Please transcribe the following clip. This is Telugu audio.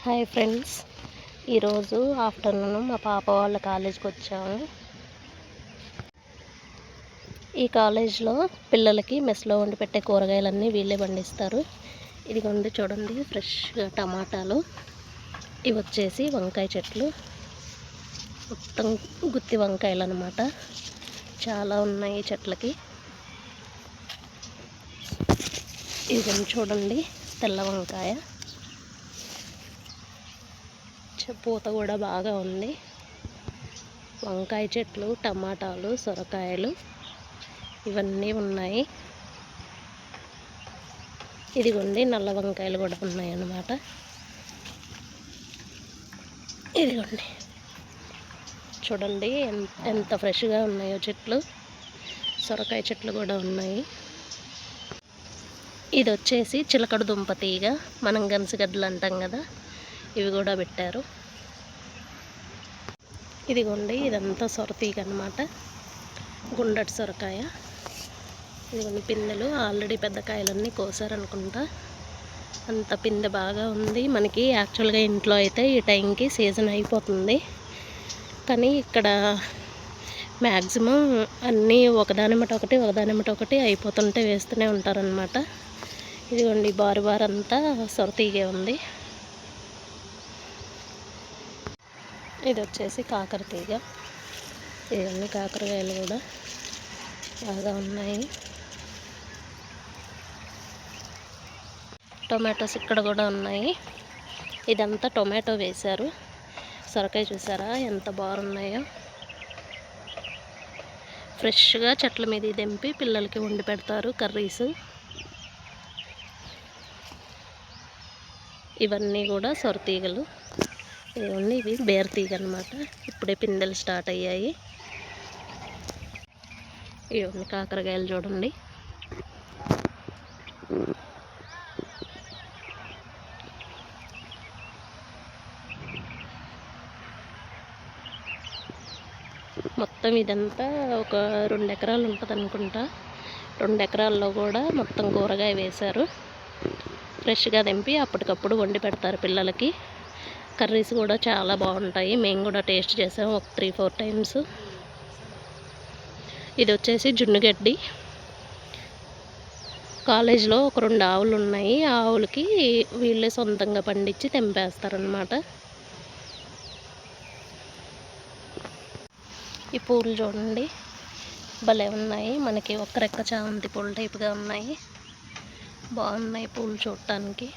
హాయ్ ఫ్రెండ్స్, ఈరోజు ఆఫ్టర్నూన్ మా పాప వాళ్ళ కాలేజ్కి వచ్చాము. ఈ కాలేజ్లో పిల్లలకి మెస్లో వండి పెట్టే కూరగాయలన్నీ వీళ్ళే పండిస్తారు. ఇదిగోండి చూడండి, ఫ్రెష్గా టమాటాలు, ఇవి వచ్చేసి వంకాయ చెట్లు, మొత్తం గుత్తి వంకాయలు అన్నమాట. చాలా ఉన్నాయి చెట్లకి. ఇదిగోండి చూడండి, తెల్ల వంకాయ, పూత కూడా బాగా ఉంది. వంకాయ చెట్లు, టమాటాలు, సొరకాయలు ఇవన్నీ ఉన్నాయి. ఇదిగోండి నల్ల వంకాయలు కూడా ఉన్నాయి అన్నమాట. ఇదిగోండి చూడండి ఎంత ఫ్రెష్గా ఉన్నాయో చెట్లు. సొరకాయ చెట్లు కూడా ఉన్నాయి. ఇది వచ్చేసి చిలకడ దుంప తీగ, మనం గన్సిగడ్డలు అంటాం కదా, ఇవి కూడా పెట్టారు. ఇదిగోండి ఇదంతా సొర తీగ అన్నమాట, గుండటి సొరకాయ. ఇదిగోండి పిందెలు, ఆల్రెడీ పెద్ద కాయలన్నీ కోసారనుకుంటా. అంత పిందె బాగా ఉంది. మనకి యాక్చువల్గా ఇంట్లో అయితే ఈ టైంకి సీజన్ అయిపోతుంది, కానీ ఇక్కడ మ్యాక్సిమం అన్నీ ఒకదానిమ్మట ఒకటి అయిపోతుంటే వేస్తూనే ఉంటారనమాట. ఇదిగోండి బారంతా సొర తీగే ఉంది. ఇది వచ్చేసి కాకర తీగ. ఇవన్నీ కాకరకాయలు కూడా బాగా ఉన్నాయి. టొమాటోస్ ఇక్కడ కూడా ఉన్నాయి. ఇదంతా టొమాటో వేశారు. సొరకాయ చూసారా ఎంత బాగున్నాయో. ఫ్రెష్గా చెట్ల మీద దింపి పిల్లలకి వండి పెడతారు కర్రీస్. ఇవన్నీ కూడా సొర తీగలు. ఇవన్నీ ఇవి బేర తీగ అనమాట. ఇప్పుడే పిందెలు స్టార్ట్ అయ్యాయి. ఇవన్నీ కాకరకాయలు చూడండి. మొత్తం ఇదంతా ఒక 2 ఎకరాలు ఉంటుంది అనుకుంటా. 2 ఎకరాల్లో కూడా మొత్తం కూరగాయ వేశారు. ఫ్రెష్గా దింపి అప్పటికప్పుడు వండి పెడతారు పిల్లలకి. కర్రీస్ కూడా చాలా బాగుంటాయి. మేము కూడా టేస్ట్ చేసాము ఒక 3-4 టైమ్స్. ఇది వచ్చేసి జున్నుగడ్డి. కాలేజ్లో ఒక 2 ఆవులు ఉన్నాయి. ఆ ఆవులకి వీళ్ళే సొంతంగా పండించి తెంపేస్తారనమాట. ఈ పూలు చూడండి భలే ఉన్నాయి. మనకి ఒక్క రెక్క చామంతి పూల టైపుగా ఉన్నాయి. బాగున్నాయి పూలు చూడటానికి.